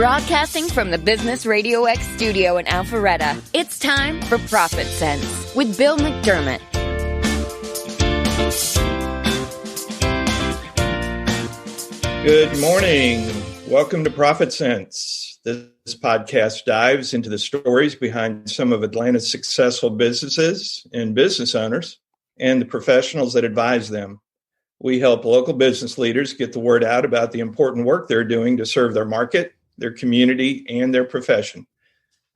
Broadcasting from the Business RadioX studio in Alpharetta, it's time for ProfitSense with Bill McDermott. Good morning. Welcome to ProfitSense. This podcast dives into the stories behind some of Atlanta's successful businesses and business owners and the professionals that advise them. We help local business leaders get the word out about the important work they're doing to serve their market, their community, and their profession.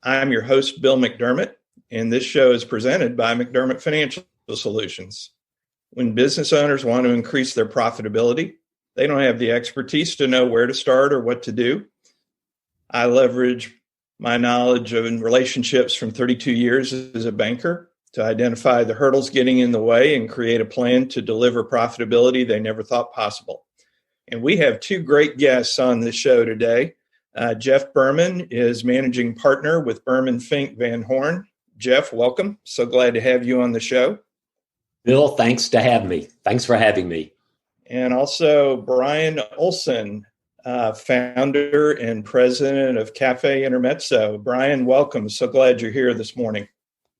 I'm your host, Bill McDermott, and this show is presented by McDermott Financial Solutions. When business owners want to increase their profitability, they don't have the expertise to know where to start or what to do. I leverage my knowledge of relationships from 32 years as a banker to identify the hurdles getting in the way and create a plan to deliver profitability they never thought possible. And we have two great guests on the show today. Jeff Berman is managing partner with Berman Fink Van Horn. Jeff, welcome. So glad to have you on the show. Bill, thanks for having me. And also Brian Olson, founder and president of Café Intermezzo. Brian, welcome. So glad you're here this morning.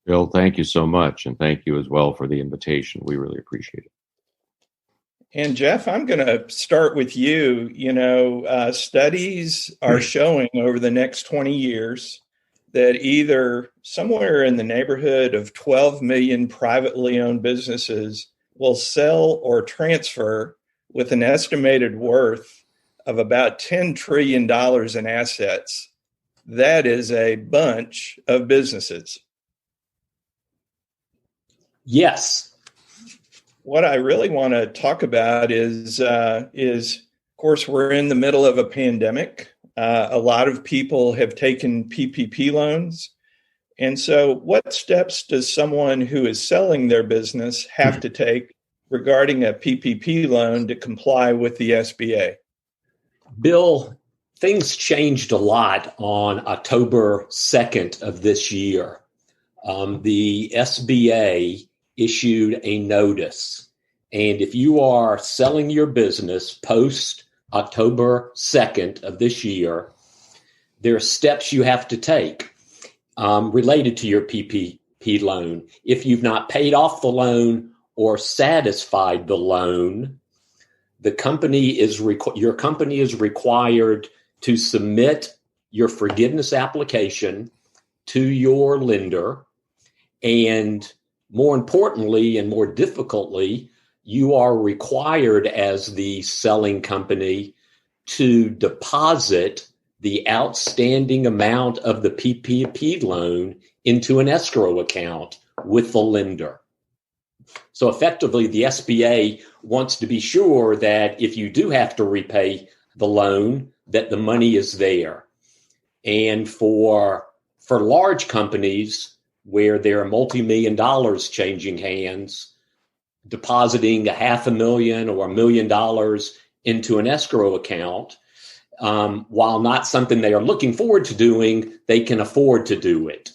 Bill, thank you so much. And thank you as well for the invitation. We really appreciate it. And Jeff, I'm going to start with you. Studies are showing over the next 20 years that either somewhere in the neighborhood of 12 million privately owned businesses will sell or transfer with an estimated worth of about $10 trillion in assets. That is a bunch of businesses. Yes. What I really want to talk about is, of course, we're in the middle of a pandemic. A lot of people have taken PPP loans. And so what steps does someone who is selling their business have to take regarding a PPP loan to comply with the SBA? Bill, things changed a lot on October 2nd of this year. The SBA issued a notice. And if you are selling your business post October 2nd of this year, there are steps you have to take related to your PPP loan. If you've not paid off the loan or satisfied the loan, your company is required to submit your forgiveness application to your lender. And more importantly and more difficultly, you are required as the selling company to deposit the outstanding amount of the PPP loan into an escrow account with the lender. So effectively, the SBA wants to be sure that if you do have to repay the loan, that the money is there. And for large companies where there are multi-million dollars changing hands, depositing $500,000 or $1 million into an escrow account, while not something they are looking forward to doing, they can afford to do it.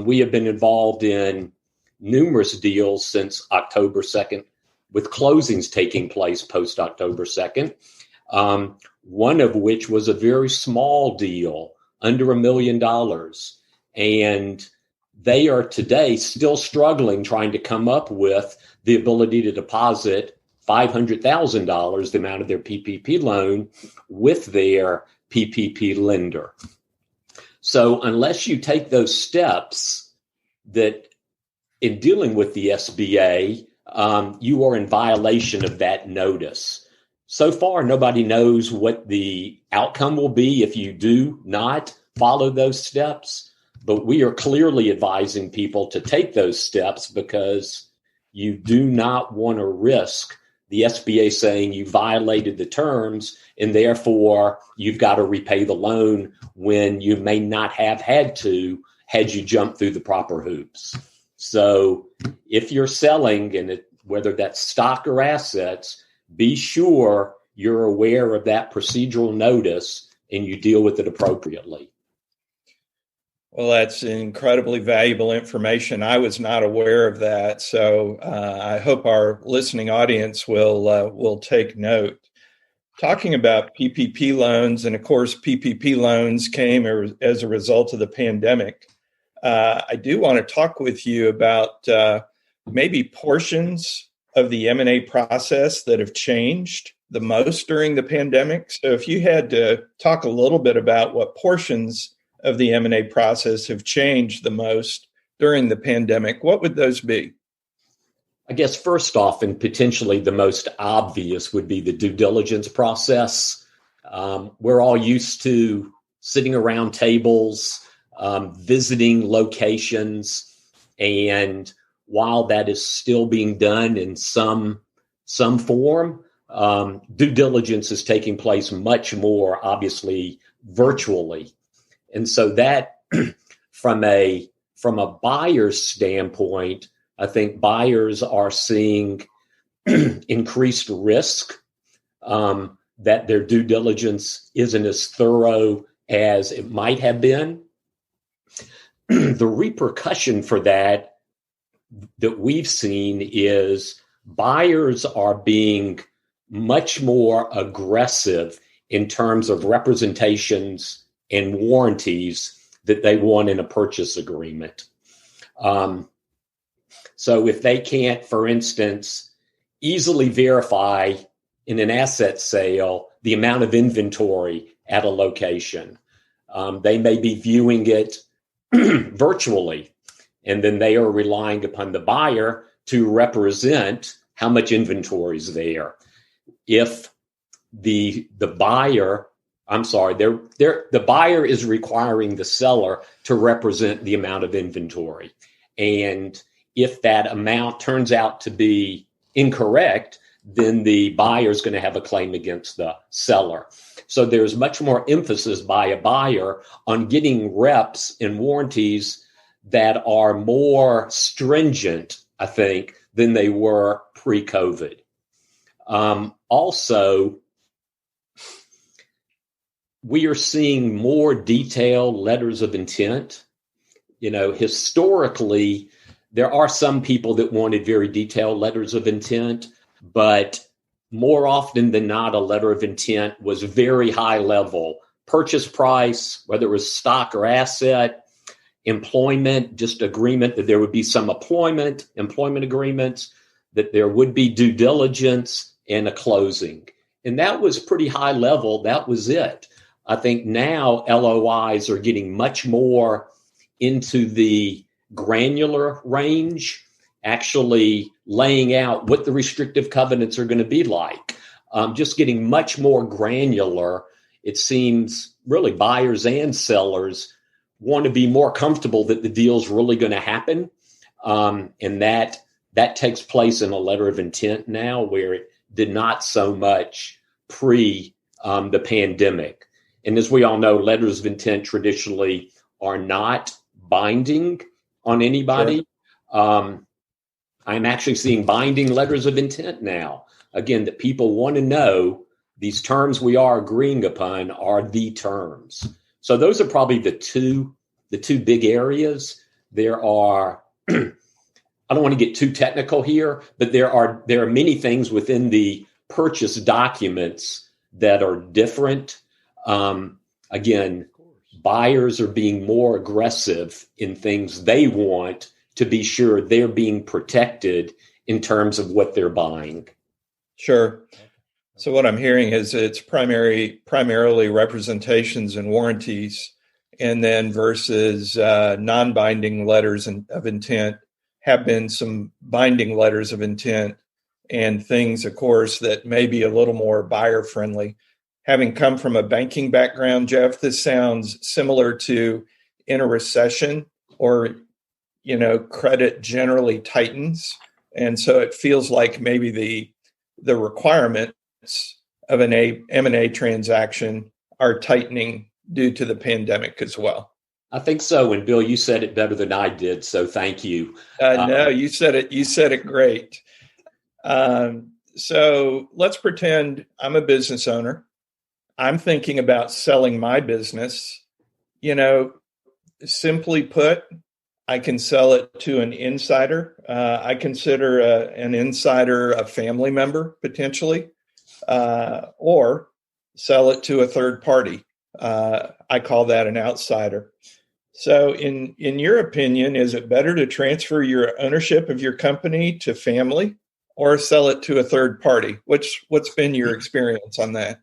We have been involved in numerous deals since October 2nd, with closings taking place post October 2nd, one of which was a very small deal, under $1 million. And they are today still struggling, trying to come up with the ability to deposit $500,000, the amount of their PPP loan, with their PPP lender. So unless you take those steps that in dealing with the SBA, you are in violation of that notice. So far, nobody knows what the outcome will be if you do not follow those steps. But we are clearly advising people to take those steps because you do not want to risk the SBA saying you violated the terms and therefore you've got to repay the loan when you may not have had to had you jumped through the proper hoops. So if you're selling, and whether that's stock or assets, be sure you're aware of that procedural notice and you deal with it appropriately. Well, that's incredibly valuable information. I was not aware of that, so I hope our listening audience will take note. talking about PPP loans, and of course, PPP loans came as a result of the pandemic. I do want to talk with you about maybe portions of the M&A process that have changed the most during the pandemic. So if you had to talk a little bit about what portions of the M&A process have changed the most during the pandemic, what would those be? I guess first off, and potentially the most obvious, would be the due diligence process. We're all used to sitting around tables, visiting locations, and while that is still being done in some form, due diligence is taking place much more obviously virtually. And so that from a buyer's standpoint, I think buyers are seeing increased risk, that their due diligence isn't as thorough as it might have been. The repercussion for that we've seen is buyers are being much more aggressive in terms of representations and warranties that they want in a purchase agreement. So if they can't, for instance, easily verify in an asset sale the amount of inventory at a location, they may be viewing it virtually, and then they are relying upon the buyer to represent how much inventory is there. If the buyer is requiring the seller to represent the amount of inventory, and if that amount turns out to be incorrect, then the buyer is going to have a claim against the seller. So there's much more emphasis by a buyer on getting reps and warranties that are more stringent, I think, than they were pre-COVID. Also, we are seeing more detailed letters of intent. Historically, there are some people that wanted very detailed letters of intent, but more often than not, a letter of intent was very high level. Purchase price, whether it was stock or asset, employment, just agreement that there would be some employment agreements, that there would be due diligence and a closing. And that was pretty high level. That was it. I think now LOIs are getting much more into the granular range, actually laying out what the restrictive covenants are going to be like, just getting much more granular. It seems really buyers and sellers want to be more comfortable that the deal's really going to happen. And that takes place in a letter of intent now, where it did not so much pre the pandemic. And as we all know, letters of intent traditionally are not binding on anybody. Sure. I'm actually seeing binding letters of intent now. Again, that people want to know these terms we are agreeing upon are the terms. So those are probably the two big areas. There are, I don't want to get too technical here, but there are many things within the purchase documents that are different. Again, buyers are being more aggressive in things they want to be sure they're being protected in terms of what they're buying. Sure. So what I'm hearing is it's primarily representations and warranties, and then versus non-binding letters of intent, have been some binding letters of intent and things, of course, that may be a little more buyer friendly. Having come from a banking background, Jeff, this sounds similar to in a recession, or, credit generally tightens. And so it feels like maybe the requirements of an M&A transaction are tightening due to the pandemic as well. I think so. And Bill, you said it better than I did, so thank you. No, you said it. You said it great. So let's pretend I'm a business owner. I'm thinking about selling my business. Simply put, I can sell it to an insider. I consider an insider a family member, potentially. or sell it to a third party. I call that an outsider. So in your opinion, is it better to transfer your ownership of your company to family or sell it to a third party? What's been your experience on that?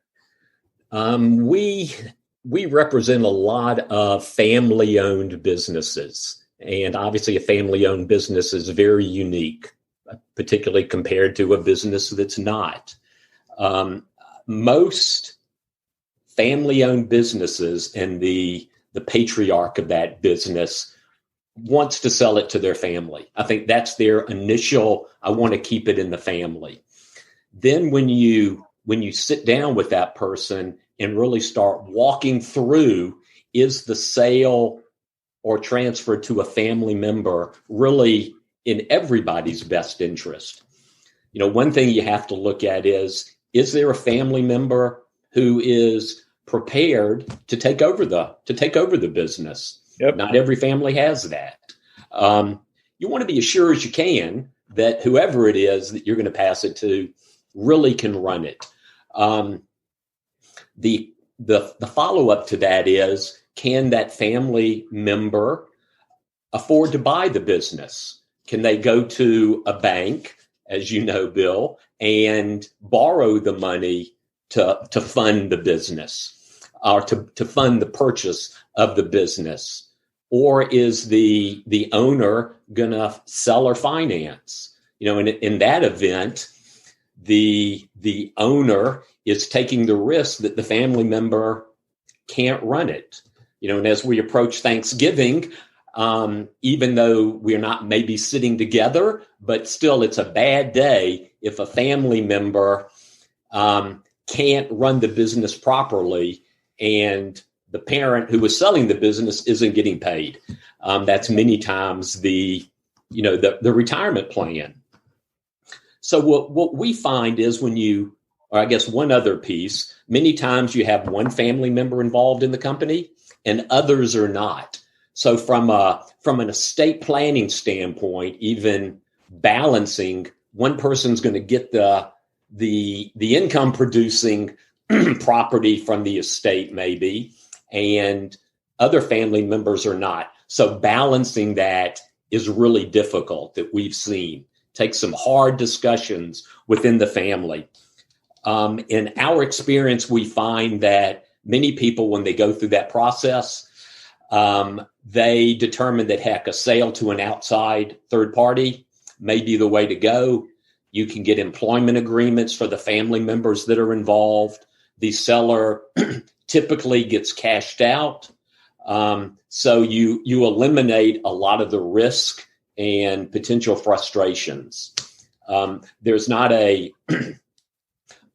We represent a lot of family-owned businesses, and obviously a family-owned business is very unique, particularly compared to a business that's not. Most family-owned businesses and the patriarch of that business wants to sell it to their family. I think that's their initial, I want to keep it in the family. Then when you sit down with that person and really start walking through, is the sale or transfer to a family member really in everybody's best interest? One thing you have to look at is there a family member who is prepared to take over the business? Yep. Not every family has that. You want to be as sure as you can that whoever it is that you're going to pass it to really can run it. The follow-up to that is, can that family member afford to buy the business? Can they go to a bank, as you know, Bill, and borrow the money to fund the business or to fund the purchase of the business? Or is the owner going to sell or finance? In that event, the owner is taking the risk that the family member can't run it. And as we approach Thanksgiving, even though we're not maybe sitting together, but still it's a bad day if a family member can't run the business properly and the parent who was selling the business isn't getting paid. That's many times the retirement plan. So what we find is one other piece, many times you have one family member involved in the company and others are not. So from an estate planning standpoint, even balancing, one person's going to get the income producing property from the estate maybe, and other family members are not. So balancing that is really difficult, that we've seen. Take some hard discussions within the family. In our experience, we find that many people, when they go through that process, they determine that, a sale to an outside third party may be the way to go. You can get employment agreements for the family members that are involved. The seller typically gets cashed out. So you eliminate a lot of the risk and potential frustrations. There's not a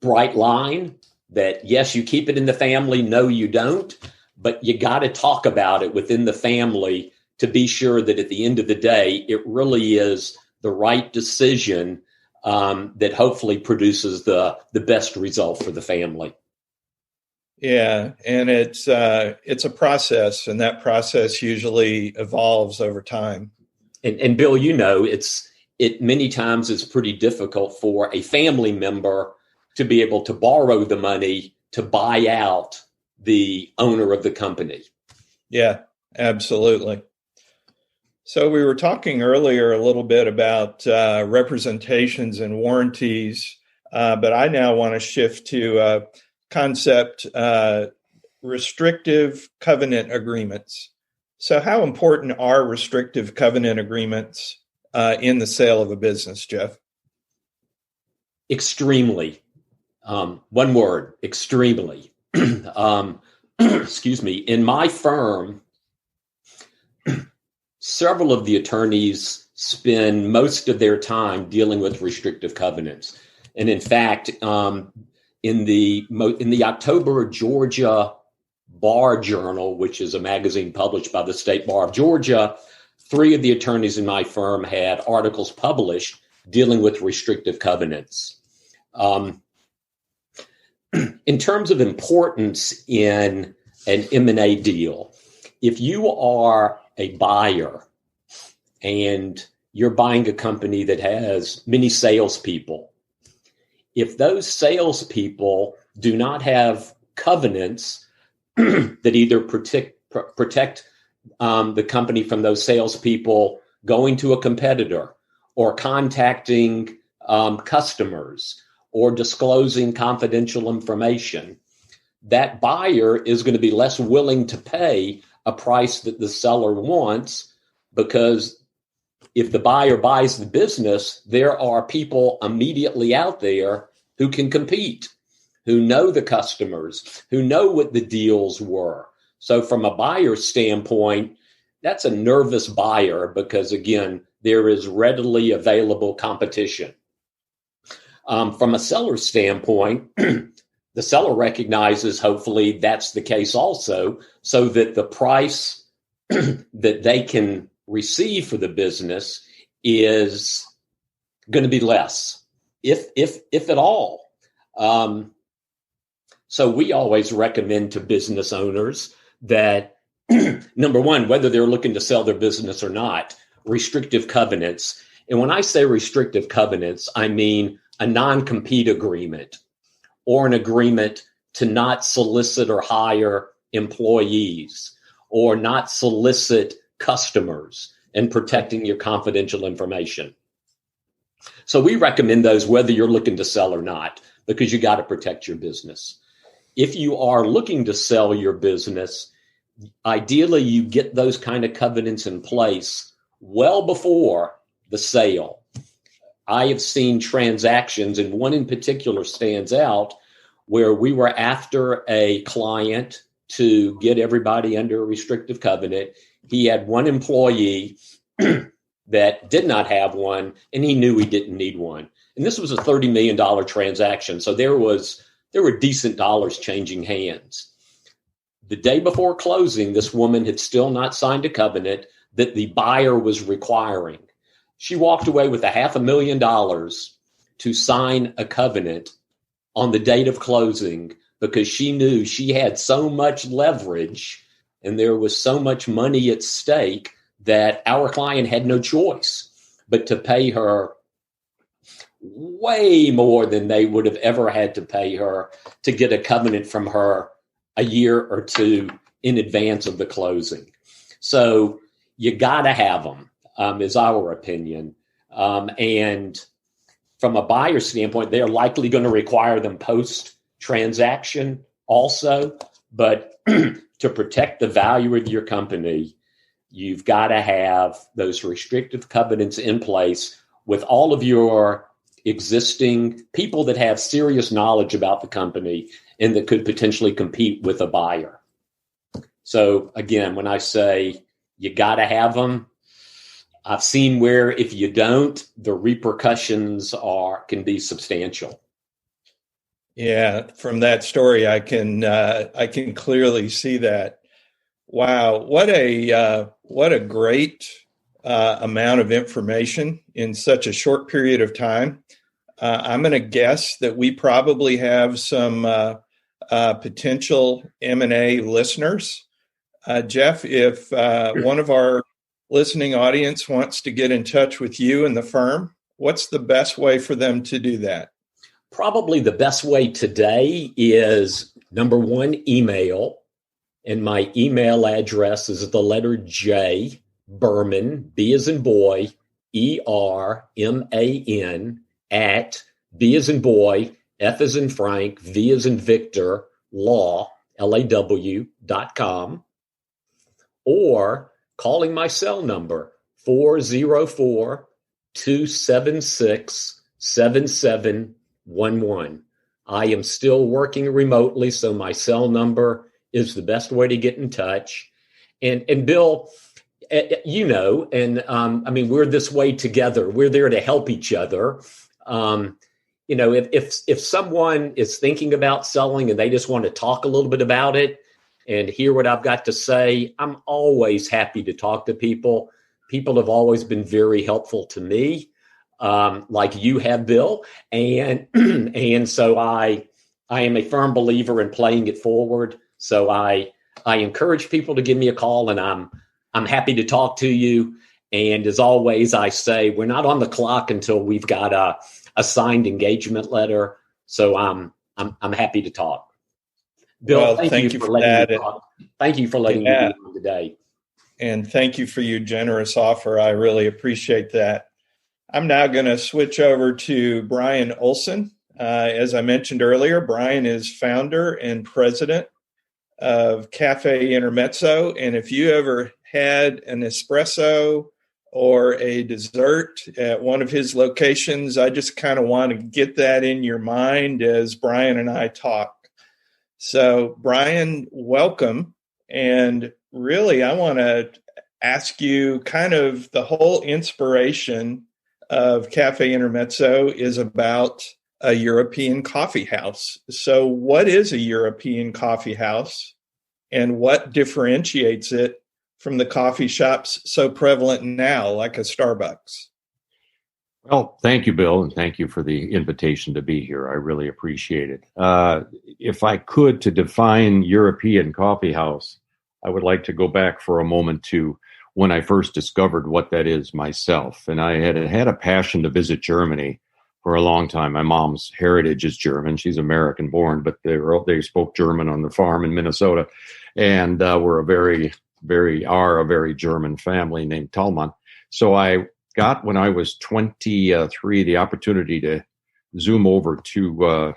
bright line that, yes, you keep it in the family, no, you don't, but you got to talk about it within the family to be sure that at the end of the day, it really is the right decision that hopefully produces the best result for the family. Yeah, and it's a process, and that process usually evolves over time. And Bill, it many times is pretty difficult for a family member to be able to borrow the money to buy out the owner of the company. Yeah, absolutely. So we were talking earlier a little bit about representations and warranties, but I now want to shift to concept restrictive covenant agreements. So how important are restrictive covenant agreements in the sale of a business, Jeff? Extremely. One word, extremely. Excuse me. In my firm, several of the attorneys spend most of their time dealing with restrictive covenants. And in fact, in the October Georgia Bar Journal, which is a magazine published by the State Bar of Georgia, 3 of the attorneys in my firm had articles published dealing with restrictive covenants. In terms of importance in an M&A deal, if you are a buyer and you're buying a company that has many salespeople, if those salespeople do not have covenants that either protect the company from those salespeople going to a competitor or contacting customers or disclosing confidential information, that buyer is going to be less willing to pay a price that the seller wants, because if the buyer buys the business, there are people immediately out there who can compete, who know the customers, who know what the deals were. So from a buyer's standpoint, that's a nervous buyer because, again, there is readily available competition. From a seller's standpoint, the seller recognizes, hopefully, that's the case also, so that the price that they can receive for the business is going to be less, if at all. So we always recommend to business owners that, number one, whether they're looking to sell their business or not, restrictive covenants. And when I say restrictive covenants, I mean a non-compete agreement or an agreement to not solicit or hire employees or not solicit customers and protecting your confidential information. So we recommend those whether you're looking to sell or not, because you got to protect your business. If you are looking to sell your business, ideally you get those kind of covenants in place well before the sale. I have seen transactions, and one in particular stands out, where we were after a client to get everybody under a restrictive covenant. He had one employee that did not have one, and he knew he didn't need one. And this was a $30 million transaction. So there were decent dollars changing hands. The day before closing, this woman had still not signed a covenant that the buyer was requiring. She walked away with $500,000 to sign a covenant on the date of closing because she knew she had so much leverage and there was so much money at stake that our client had no choice but to pay her way more than they would have ever had to pay her to get a covenant from her a year or two in advance of the closing. So you got to have them, is our opinion. And from a buyer standpoint, they're likely going to require them post-transaction also. But to protect the value of your company, you've got to have those restrictive covenants in place with all of your existing people that have serious knowledge about the company and that could potentially compete with a buyer. So again, when I say you got to have them, I've seen where if you don't, the repercussions can be substantial. Yeah, from that story, I can clearly see that. Wow, what a great amount of information in such a short period of time. I'm going to guess that we probably have some potential M&A listeners. Jeff, if one of our listening audience wants to get in touch with you and the firm, what's the best way for them to do that? Probably the best way today is, number one, email. And my email address is the letter J, Berman, B as in boy, ERMAN, at B as in boy, F as in Frank, V as in Victor, law, LAW.com, or calling my cell number, 404-276-7711. I am still working remotely, so my cell number is the best way to get in touch. And Bill, you know, and I mean, we're this way together. We're there to help each other. You know, if someone is thinking about selling and they just want to talk a little bit about it and hear what I've got to say, I'm always happy to talk to people. People have always been very helpful to me, like you have, Bill. And so I am a firm believer in playing it forward. So I encourage people to give me a call, and I'm happy to talk to you. And as always, I say we're not on the clock until we've got a signed engagement letter. So I'm happy to talk. Bill, Well, thank you for letting me talk. Thank you for letting me be on today. And thank you for your generous offer. I really appreciate that. I'm now going to switch over to Brian Olson. As I mentioned earlier, Brian is founder and president of Café Intermezzo. And if you ever had an espresso or a dessert at one of his locations, I just kind of want to get that in your mind as Brian and I talk. So, Brian, welcome. And really, I want to ask you kind of the whole inspiration of Café Intermezzo is about a European coffee house. So what is a European coffee house and what differentiates it from the coffee shops so prevalent now, like a Starbucks? Well, thank you, Bill, and thank you for the invitation to be here. I really appreciate it. If I could, to define European coffee house, I would like to go back for a moment to when I first discovered what that is myself. And I had a passion to visit Germany for a long time. My mom's heritage is German. She's American born, but they spoke German on the farm in Minnesota. And we're a very German family named Tallmann. So I got, when I was 23, the opportunity to zoom over to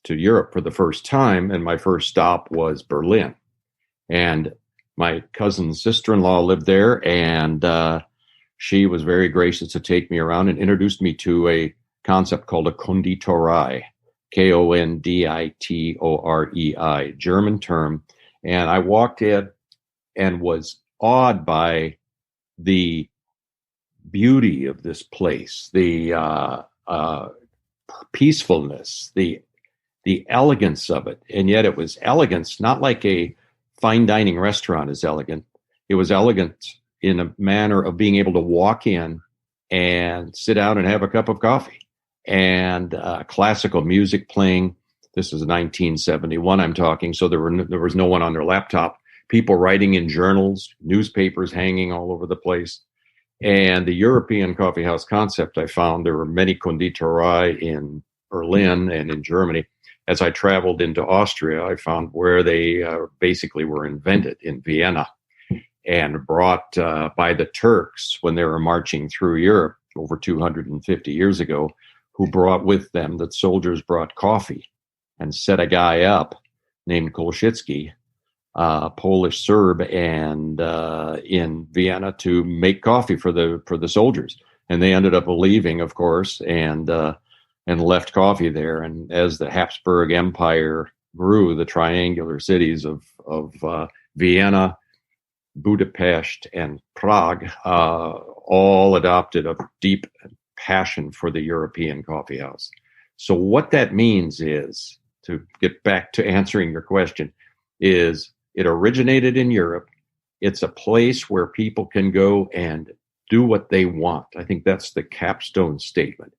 Europe for the first time. And my first stop was Berlin. And my cousin's sister-in-law lived there, and she was very gracious to take me around and introduced me to a concept called a Konditorei, Konditorei, German term. And I walked in and was awed by the beauty of this place, the peacefulness, the elegance of it. And yet it was elegance, not like a fine dining restaurant is elegant. It was elegant in a manner of being able to walk in and sit down and have a cup of coffee and classical music playing. This is 1971 I'm talking, so there was no one on their laptop. People writing in journals, newspapers hanging all over the place. And the European coffee house concept, I found there were many Konditorei in Berlin and in Germany. As I traveled into Austria, I found where they basically were invented in Vienna and brought by the Turks when they were marching through Europe over 250 years ago, who brought with them, that soldiers brought coffee and set a guy up named Kolschitsky, Polish Serb, and in Vienna to make coffee for the soldiers. And they ended up leaving, of course, and left coffee there. And as the Habsburg Empire grew, the triangular cities of Vienna, Budapest, and Prague all adopted a deep passion for the European coffee house. So what that means is, to get back to answering your question, is it originated in Europe. It's a place where people can go and do what they want. I think that's the capstone statement.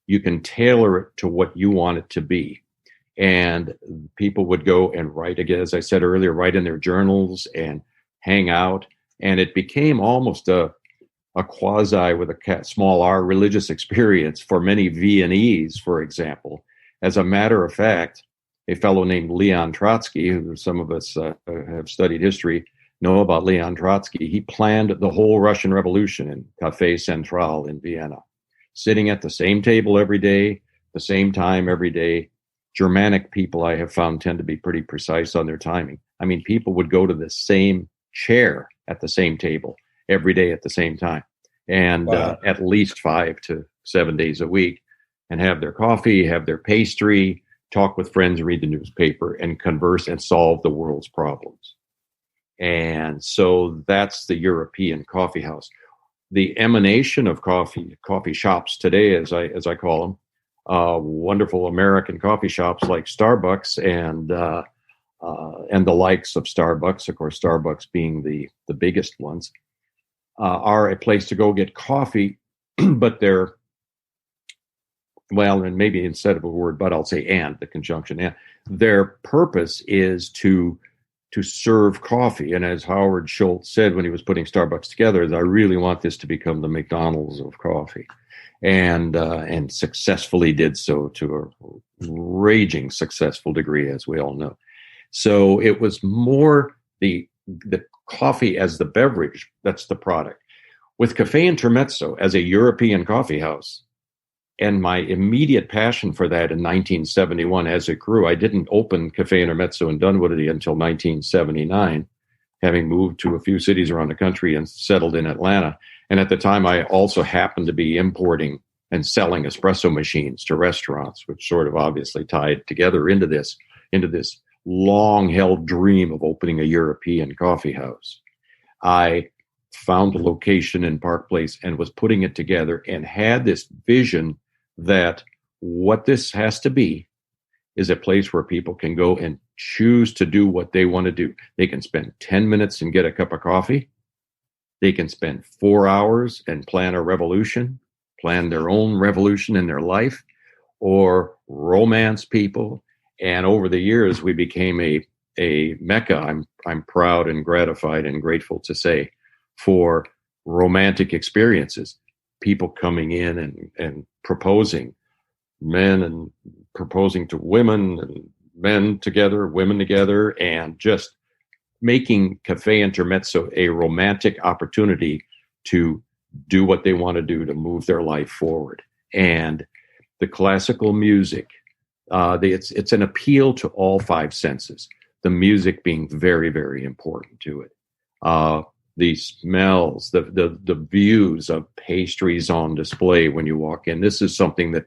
You can tailor it to what you want it to be. And people would go and write, again, as I said earlier, write in their journals and hang out. And it became almost a quasi, with a small r, religious experience for many Viennese, for example. As a matter of fact, a fellow named Leon Trotsky, who some of us have studied history, know about Leon Trotsky. He planned the whole Russian Revolution in Café Central in Vienna, sitting at the same table every day, the same time every day. Germanic people, I have found, tend to be pretty precise on their timing. I mean, people would go to the same chair at the same table every day at the same time, and wow. At least 5 to 7 days a week, and have their coffee, have their pastry, talk with friends, read the newspaper, and converse and solve the world's problems. And so that's the European coffee house. The emanation of coffee shops today, as I call them, wonderful American coffee shops like Starbucks and the likes of Starbucks, of course, Starbucks being the biggest ones, are a place to go get coffee, but they're, well, and maybe instead of a word, but I'll say and, the conjunction and, their purpose is to serve coffee. And as Howard Schultz said when he was putting Starbucks together, is I really want this to become the McDonald's of coffee. and successfully did so to a raging successful degree, as we all know. So it was more the coffee as the beverage. That's the product. With Café Intermezzo as a European coffee house, and my immediate passion for that in 1971 as it grew, I didn't open Café Intermezzo in Dunwoody until 1979, having moved to a few cities around the country and settled in Atlanta. And at the time, I also happened to be importing and selling espresso machines to restaurants, which sort of obviously tied together into this long-held dream of opening a European coffee house. I found a location in Park Place and was putting it together and had this vision that what this has to be is a place where people can go and choose to do what they want to do. They can spend 10 minutes and get a cup of coffee. They can spend 4 hours and plan a revolution, plan their own revolution in their life, or romance people. And over the years, we became a mecca, I'm proud and gratified and grateful to say, for romantic experiences. People coming in and proposing, men and proposing to women, and men together, women together, and just making Café Intermezzo a romantic opportunity to do what they want to do to move their life forward. And the classical music, it's an appeal to all five senses, the music being very, very important to it. The smells, the views of pastries on display when you walk in. This is something that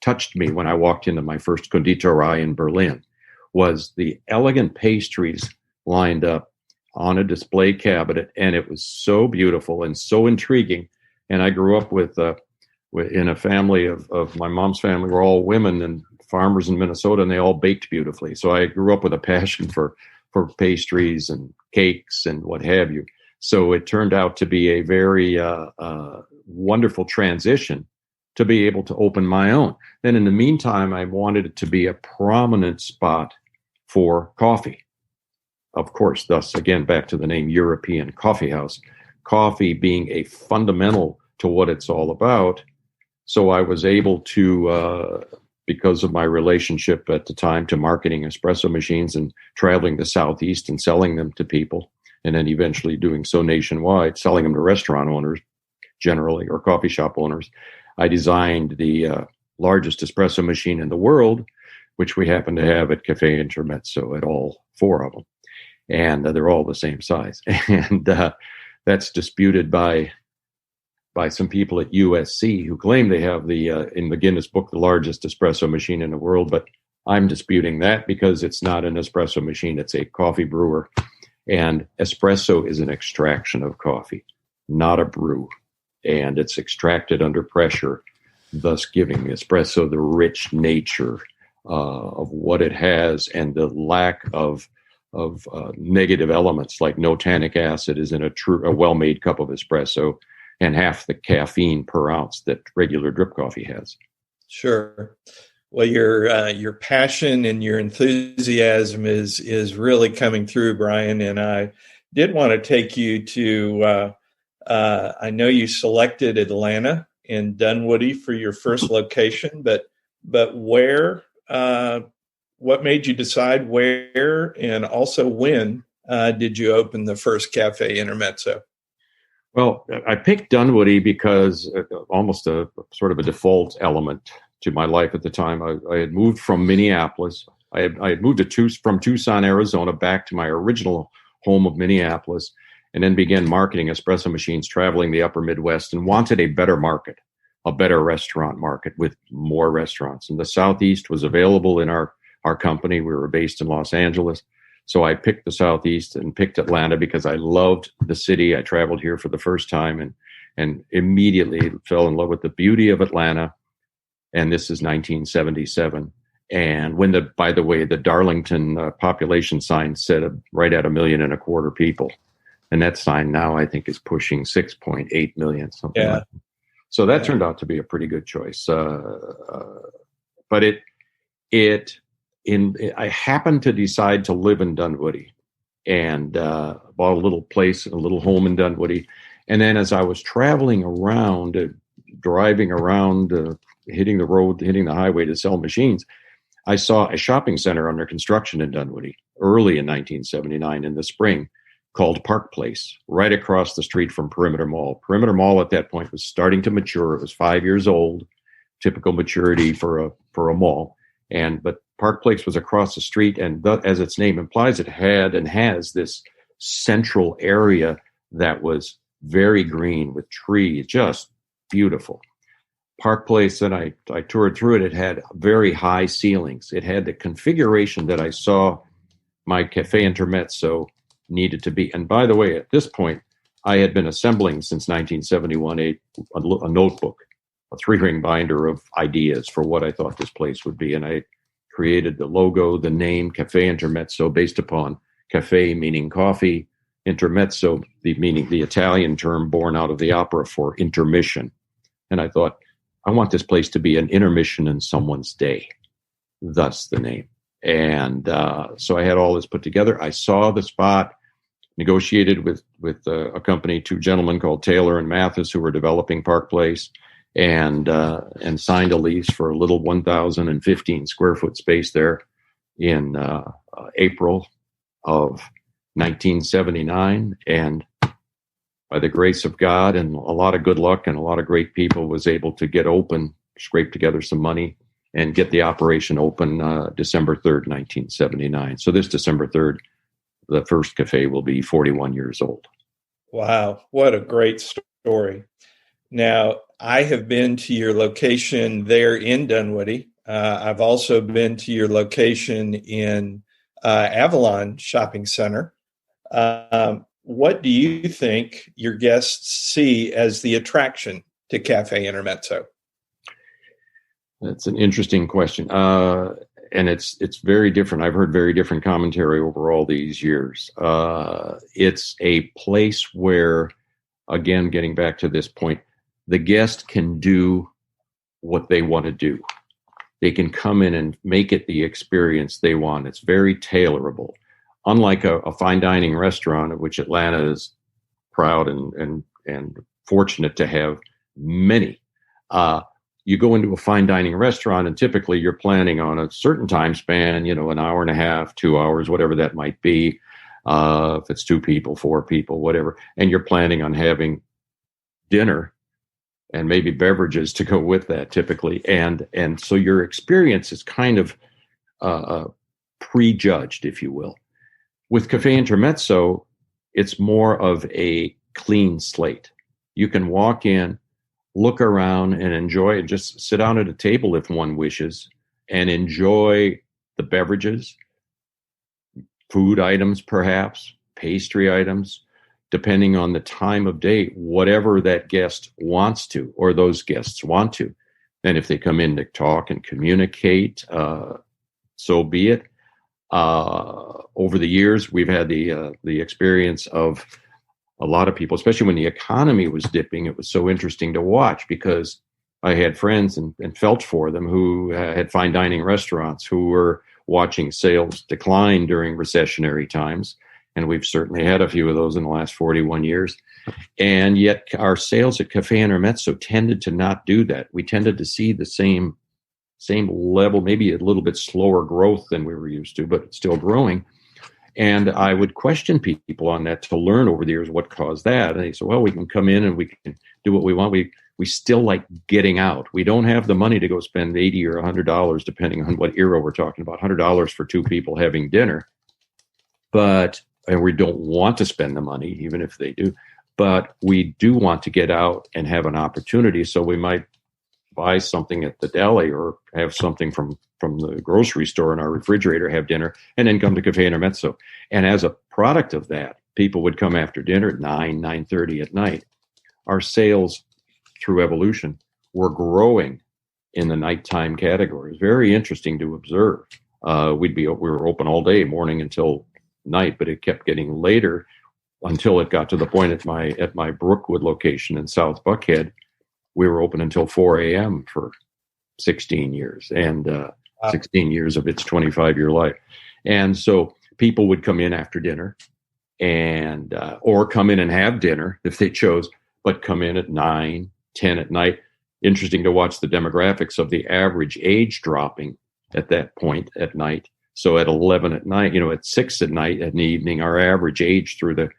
touched me when I walked into my first konditorei in Berlin, was the elegant pastries lined up on a display cabinet, and it was so beautiful and so intriguing. And I grew up in a family of my mom's family were all women and farmers in Minnesota, and they all baked beautifully. So I grew up with a passion for pastries and cakes and what have you. So it turned out to be a very wonderful transition to be able to open my own. Then in the meantime, I wanted it to be a prominent spot for coffee. Of course, thus, again, back to the name European Coffee House, coffee being a fundamental to what it's all about. So I was able to, because of my relationship at the time to marketing espresso machines and traveling the Southeast and selling them to people, and then eventually doing so nationwide, selling them to restaurant owners generally, or coffee shop owners, I designed the largest espresso machine in the world, which we happen to have at Café Intermezzo at all four of them. And they're all the same size. And that's disputed by some people at USC who claim they have in the Guinness Book, the largest espresso machine in the world. But I'm disputing that because it's not an espresso machine. It's a coffee brewer. And espresso is an extraction of coffee, not a brew. And it's extracted under pressure, thus giving espresso the rich nature of what it has, and the lack of negative elements, like no tannic acid is in a well-made cup of espresso, and half the caffeine per ounce that regular drip coffee has. Sure. Well, your passion and your enthusiasm is really coming through, Brian. And I did want to take you to, I know you selected Atlanta and Dunwoody for your first location, but where, what made you decide where, and also when did you open the first Café Intermezzo? Well, I picked Dunwoody because almost a sort of a default element to my life at the time. I had moved from Minneapolis. I had moved from Tucson, Arizona, back to my original home of Minneapolis, and then began marketing espresso machines, traveling the upper Midwest, and wanted a better market, a better restaurant market with more restaurants. And the Southeast was available in our company. We were based in Los Angeles. So I picked the Southeast and picked Atlanta because I loved the city. I traveled here for the first time and immediately fell in love with the beauty of Atlanta. And this is 1977. And when by the way, the Darlington population sign said right at 1.25 million people. And that sign now I think is pushing 6.8 million, something like that. So that turned out to be a pretty good choice. But I happened to decide to live in Dunwoody, and bought a little place, a little home in Dunwoody. And then as I was traveling around driving around, hitting the road, hitting the highway to sell machines, I saw a shopping center under construction in Dunwoody early in 1979 in the spring called Park Place, right across the street from Perimeter Mall. Perimeter Mall at that point was starting to mature. It was 5 years old, typical maturity for a mall. But Park Place was across the street, and as its name implies, it had and has this central area that was very green with trees, just beautiful. Park Place, and I toured through it. It had very high ceilings. It had the configuration that I saw my Café Intermezzo needed to be. And by the way, at this point, I had been assembling since 1971 a notebook, a 3-ring binder of ideas for what I thought this place would be. And I created the logo, the name Café Intermezzo, based upon café meaning coffee, intermezzo meaning the Italian term born out of the opera for intermission. And I thought, I want this place to be an intermission in someone's day, thus the name. And so I had all this put together. I saw the spot, negotiated with a company, 2 gentlemen called Taylor and Mathis, who were developing Park Place, and signed a lease for a little 1,015 square foot space there in April of 1979. And by the grace of God and a lot of good luck and a lot of great people, was able to get open, scrape together some money, and get the operation open December 3rd, 1979. So this December 3rd, the first cafe will be 41 years old. Wow, what a great story. Now, I have been to your location there in Dunwoody. I've also been to your location in Avalon Shopping Center. What do you think your guests see as the attraction to Café Intermezzo? That's an interesting question. And it's very different. I've heard very different commentary over all these years. It's a place where, again, getting back to this point, the guest can do what they want to do. They can come in and make it the experience they want. It's very tailorable. Unlike a fine dining restaurant, of which Atlanta is proud and fortunate to have many. You go into a fine dining restaurant, and typically you're planning on a certain time span, an hour and a half, 2 hours, whatever that might be. If it's 2 people, 4 people, whatever, and you're planning on having dinner and maybe beverages to go with that typically. And so your experience is kind of prejudged, if you will. With Café Intermezzo, it's more of a clean slate. You can walk in, look around, and enjoy it. Just sit down at a table if one wishes and enjoy the beverages, food items, perhaps, pastry items, depending on the time of day, whatever that guest wants to, or those guests want to. And if they come in to talk and communicate, so be it. Over the years, we've had the experience of a lot of people, especially when the economy was dipping. It was so interesting to watch because I had friends and felt for them who had fine dining restaurants who were watching sales decline during recessionary times. And we've certainly had a few of those in the last 41 years. And yet our sales at Café Intermezzo tended to not do that. We tended to see the same level, maybe a little bit slower growth than we were used to, but it's still growing. And I would question people on that to learn over the years what caused that. And they said, well, we can come in and we can do what we want. We still like getting out. We don't have the money to go spend $80 or $100, depending on what era we're talking about, $100 for 2 people having dinner. And we don't want to spend the money, even if they do. But we do want to get out and have an opportunity. So we might buy something at the deli or have something from the grocery store in our refrigerator, have dinner, and then come to Café Intermezzo. And as a product of that, people would come after dinner at 9:30 at night. Our sales through evolution were growing in the nighttime categories. Very interesting to observe. We were open all day, morning until night, but it kept getting later until it got to the point at my Brookwood location in South Buckhead. We were open until 4 a.m. for 16 years, and 16 years of its 25-year life. And so people would come in after dinner, and or come in and have dinner if they chose, but come in at 9, 10 at night. Interesting to watch the demographics of the average age dropping at that point at night. So at 11 at night, at 6 at night in the evening, our average age through the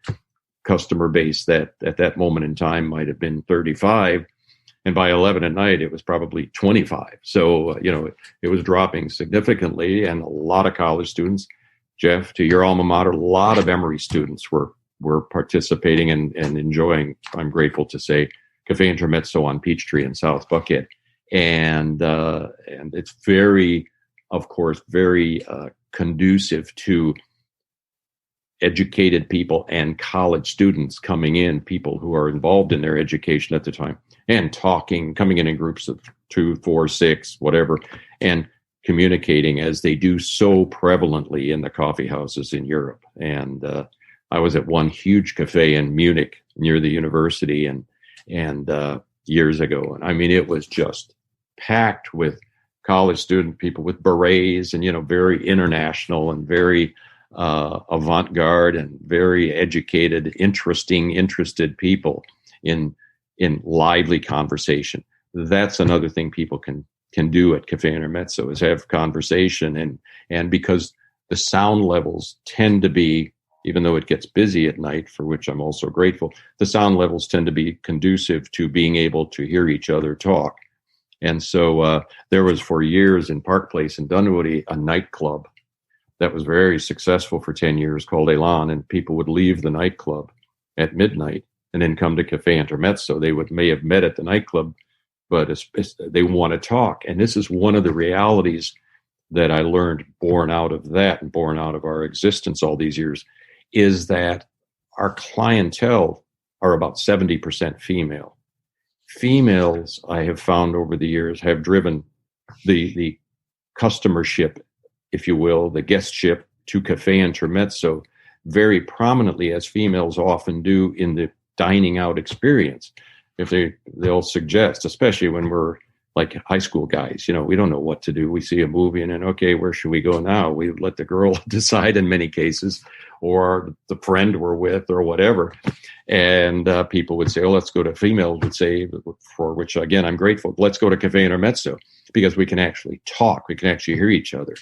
customer base that at that moment in time might have been 35. And by 11 at night, it was probably 25. So, it was dropping significantly. And a lot of college students, Jeff, to your alma mater, a lot of Emory students were participating and enjoying, I'm grateful to say, Café Intermezzo on Peachtree in South Buckhead. And it's very, of course, very conducive to educated people and college students coming in, people who are involved in their education at the time, and coming in groups of 2, 4, 6, whatever, and communicating as they do so prevalently in the coffee houses in Europe. And I was at one huge cafe in Munich near the university and years ago. And I mean, it was just packed with college student people with berets and, very international and very avant-garde and very educated, interested people in lively conversation. That's another thing people can do at Café Intermezzo is have conversation. And because the sound levels tend to be, even though it gets busy at night, for which I'm also grateful, the sound levels tend to be conducive to being able to hear each other talk. And so there was for years in Park Place in Dunwoody, a nightclub that was very successful for 10 years called Elan, and people would leave the nightclub at midnight and then come to Café Intermezzo. They may have met at the nightclub, but they want to talk. And this is one of the realities that I learned born out of that and born out of our existence all these years, is that our clientele are about 70% female. Females, I have found over the years, have driven the customership, if you will, the guestship to Café Intermezzo very prominently, as females often do in the dining out experience. If they'll suggest, especially when we're like high school guys, we don't know what to do. We see a movie and then, okay, where should we go now? We let the girl decide in many cases, or the friend we're with or whatever. And people would say, oh, let's go to, females would say, for which, again, I'm grateful, let's go to Café Intermezzo, because we can actually talk. We can actually hear each other.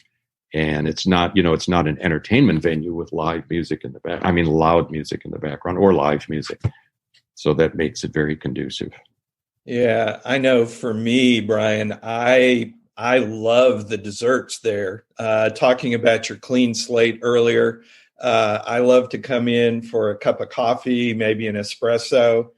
And it's not, it's not an entertainment venue with live music in the back. I mean, loud music in the background or live music. So that makes it very conducive. Yeah, I know for me, Brian, I love the desserts there. Talking about your clean slate earlier, I love to come in for a cup of coffee, maybe an espresso.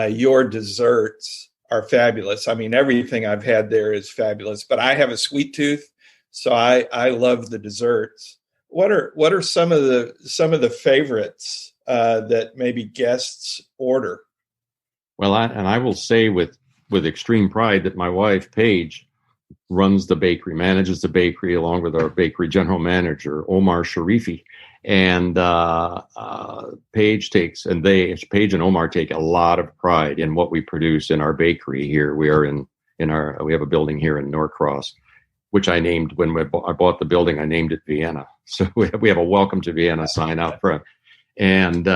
Your desserts are fabulous. I mean, everything I've had there is fabulous, but I have a sweet tooth, so I love the desserts. What are some of the favorites that maybe guests order? Well, I will say with extreme pride that my wife, Paige, runs the bakery, manages the bakery along with our bakery general manager, Omar Sharifi. And Paige and Omar take a lot of pride in what we produce in our bakery here. We are we have a building here in Norcross, which I named when I bought the building. I named it Vienna. So we have a welcome to Vienna sign out front. And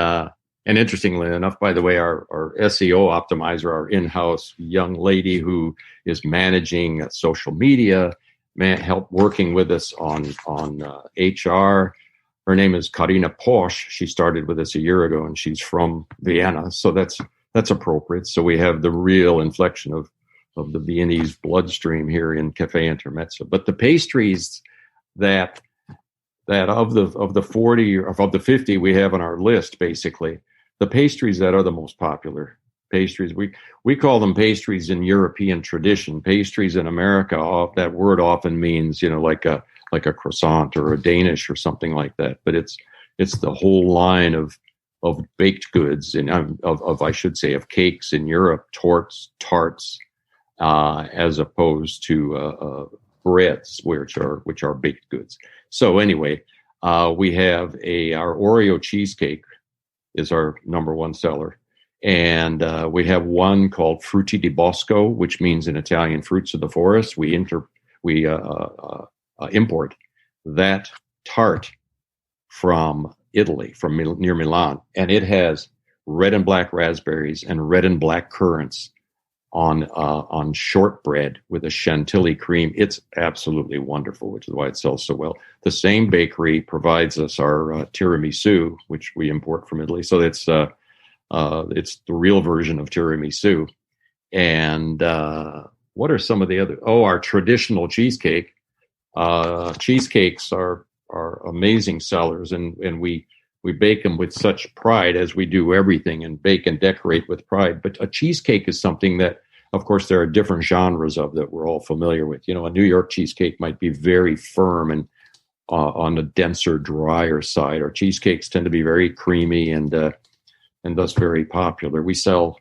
interestingly enough, by the way, our SEO optimizer, our in-house young lady who is managing social media, help working with us on HR. Her name is Karina Posch. She started with us a year ago, and she's from Vienna, so that's appropriate. So we have the real inflection of the Viennese bloodstream here in Café Intermezzo. But the pastries that of the 40 or of the 50 we have on our list, basically, the pastries that are the most popular pastries, we call them pastries in European tradition. Pastries in America, that word often means, like a croissant or a Danish or something like that. But it's the whole line of baked goods and of cakes in Europe, torts, tarts, as opposed to breads, which are baked goods. So anyway, we have our Oreo cheesecake is our number one seller. And we have one called Frutti di Bosco, which means in Italian, fruits of the forest. We import that tart from Italy, from near Milan. And it has red and black raspberries and red and black currants on shortbread with a chantilly cream. It's absolutely wonderful, which is why it sells so well. The same bakery provides us our tiramisu, which we import from Italy. So it's the real version of tiramisu. And what are some of the other? Oh, our traditional cheesecake. Cheesecakes are amazing sellers, and we bake them with such pride, as we do everything, and bake and decorate with pride. But a cheesecake is something that, of course, there are different genres of that we're all familiar with. A New York cheesecake might be very firm and on the denser, drier side. Our cheesecakes tend to be very creamy and thus very popular. We sell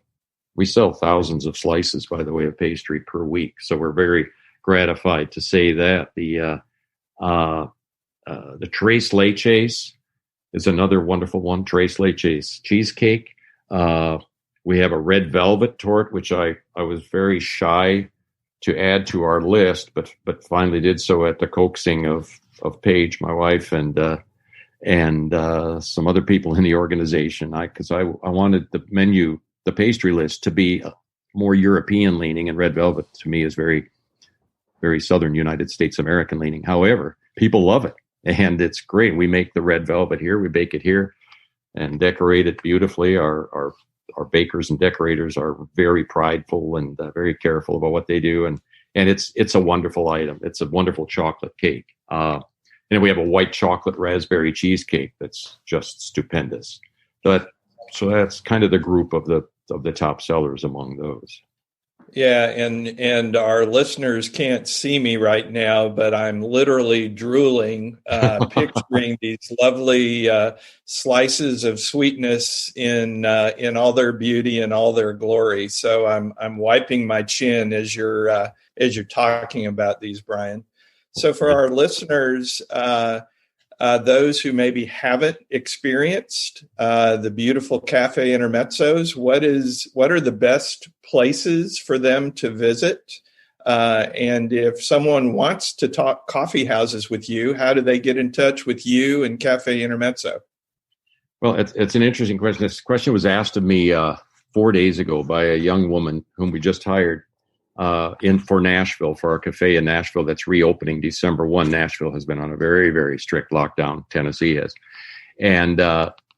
thousands of slices, by the way, of pastry per week. So we're very gratified to say that. The Tres Leches is another wonderful one. Tres Leches cheesecake. We have a red velvet torte, which I was very shy to add to our list, but finally did so at the coaxing of Paige, my wife, and some other people in the organization. Because I wanted the menu, the pastry list, to be more European leaning, and red velvet to me is very, very Southern United States American leaning. However, people love it, and it's great. We make the red velvet here, we bake it here, and decorate it beautifully. Our bakers and decorators are very prideful and very careful about what they do, and it's a wonderful item. It's a wonderful chocolate cake. And we have a white chocolate raspberry cheesecake that's just stupendous. So that's kind of the group of the top sellers among those. Yeah, and our listeners can't see me right now, but I'm literally drooling, picturing these lovely slices of sweetness in all their beauty and all their glory. So I'm wiping my chin as you're talking about these, Brian. So for our listeners, those who maybe haven't experienced the beautiful Café Intermezzos, what are the best places for them to visit? And if someone wants to talk coffee houses with you, how do they get in touch with you and Café Intermezzo? Well, it's an interesting question. This question was asked of me 4 days ago by a young woman whom we just hired for Nashville, for our cafe in Nashville that's reopening December 1. Nashville has been on a very, very strict lockdown. Tennessee has. And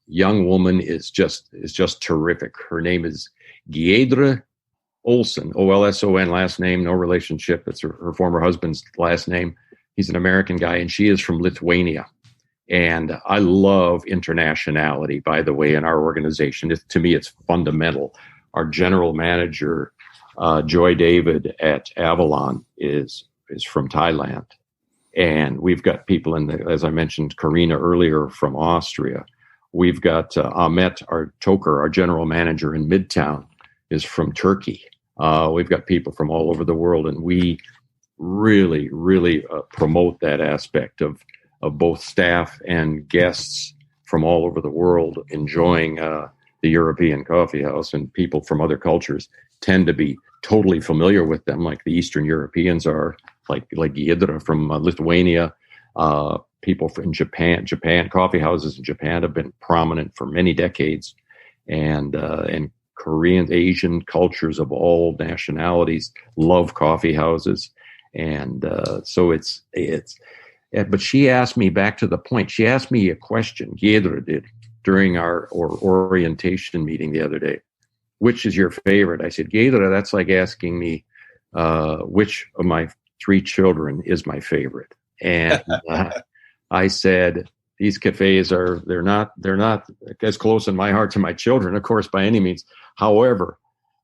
young woman is just terrific. Her name is Giedre Olson, Olson, last name, no relationship. It's her former husband's last name. He's an American guy, and she is from Lithuania. And I love internationality, by the way, in our organization. To me, it's fundamental. Our general manager, Joy David at Avalon, is from Thailand. And we've got people as I mentioned, Karina earlier, from Austria. We've got Ahmet Toker, our general manager in Midtown, is from Turkey. We've got people from all over the world, and we really, really promote that aspect of both staff and guests from all over the world enjoying the European coffee house, and people from other cultures tend to be totally familiar with them, like the Eastern Europeans are, like Giedra from Lithuania. People from Japan, coffee houses in Japan have been prominent for many decades, and Korean, Asian cultures of all nationalities love coffee houses, and so it's. But she asked me, back to the point, she asked me a question, Giedra did, during our orientation meeting the other day. Which is your favorite? I said, Giedra, that's like asking me which of my 3 children is my favorite. And I said, these cafes they're not as close in my heart to my children, of course, by any means. However,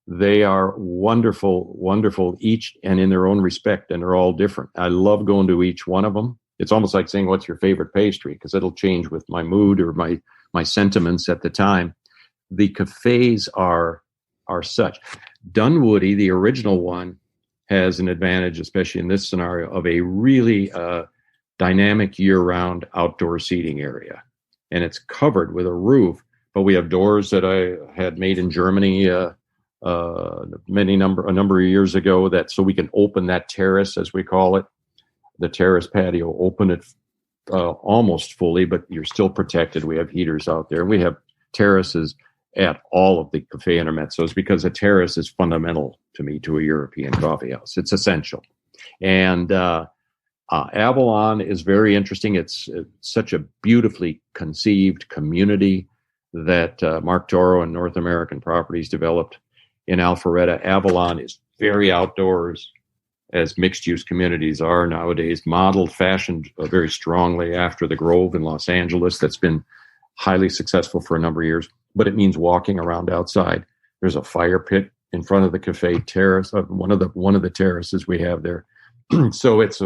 they are wonderful, wonderful, each and in their own respect, and they're all different. I love going to each one of them. It's almost like saying, what's your favorite pastry? Because it'll change with my mood or my sentiments at the time. The cafes are such. Dunwoody, the original one, has an advantage, especially in this scenario, of a really dynamic year-round outdoor seating area. And it's covered with a roof, but we have doors that I had made in Germany a number of years ago, so we can open that terrace, as we call it, the terrace patio, open it almost fully, but you're still protected. We have heaters out there. We have terraces at all of the Café Intermezzos because a terrace is fundamental to me to a European coffee house. It's essential. And Avalon is very interesting. It's such a beautifully conceived community that Mark Toro and North American Properties developed in Alpharetta. Avalon is very outdoors, as mixed-use communities are nowadays, modeled, fashioned very strongly after the Grove in Los Angeles that's been highly successful for a number of years. But it means walking around outside. There's a fire pit in front of the cafe terrace, one of the terraces we have there. So it's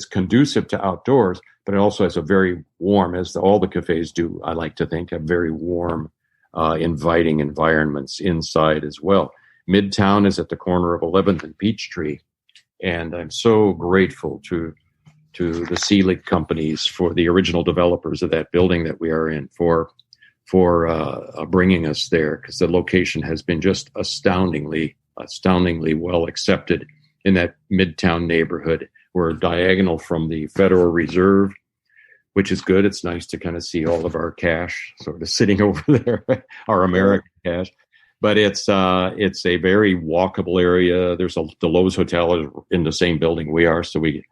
conducive to outdoors, but it also has a very warm, as all the cafes do, I like to think, have very warm, inviting environments inside as well. Midtown is at the corner of 11th and Peachtree, and I'm so grateful to the Seelig companies, for the original developers of that building that we are in, for bringing us there, because the location has been just astoundingly well accepted in that Midtown neighborhood. We're diagonal from the Federal Reserve, which is good. It's nice to kind of see all of our cash sort of sitting over there, our American cash. But it's a very walkable area. There's the Lowe's Hotel is in the same building we are, so we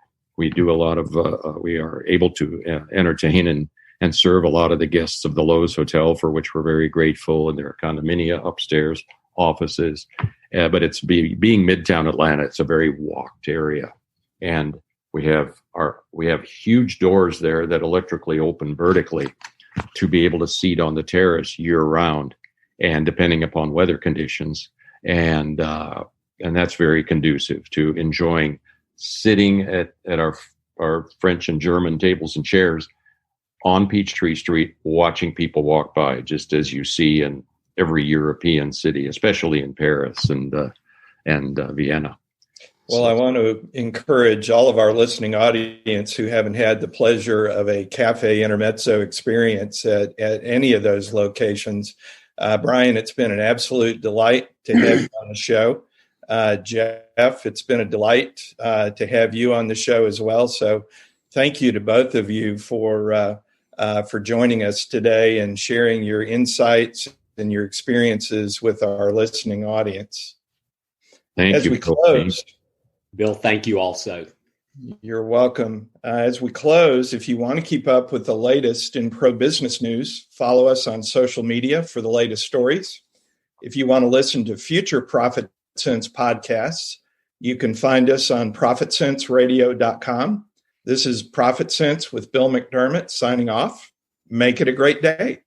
do a lot of we are able to entertain and serve a lot of the guests of the Lowe's Hotel, for which we're very grateful. And there are condominium upstairs, offices, but it's being Midtown Atlanta. It's a very walked area, and we have huge doors there that electrically open vertically to be able to seat on the terrace year round, and depending upon weather conditions, and that's very conducive to enjoying sitting at our French and German tables and chairs on Peachtree Street, watching people walk by, just as you see in every European city, especially in Paris and Vienna. Well, I want to encourage all of our listening audience who haven't had the pleasure of a Café Intermezzo experience at any of those locations. Brian, it's been an absolute delight to have you on the show. Jeff, it's been a delight to have you on the show as well. So thank you to both of you for joining us today and sharing your insights and your experiences with our listening audience. Thank you. We close, Bill, thank you also. You're welcome. As we close, if you want to keep up with the latest in pro-business news, follow us on social media for the latest stories. If you want to listen to future ProfitSense podcasts, you can find us on ProfitSenseRadio.com. This is ProfitSense with Bill McDermott signing off. Make it a great day.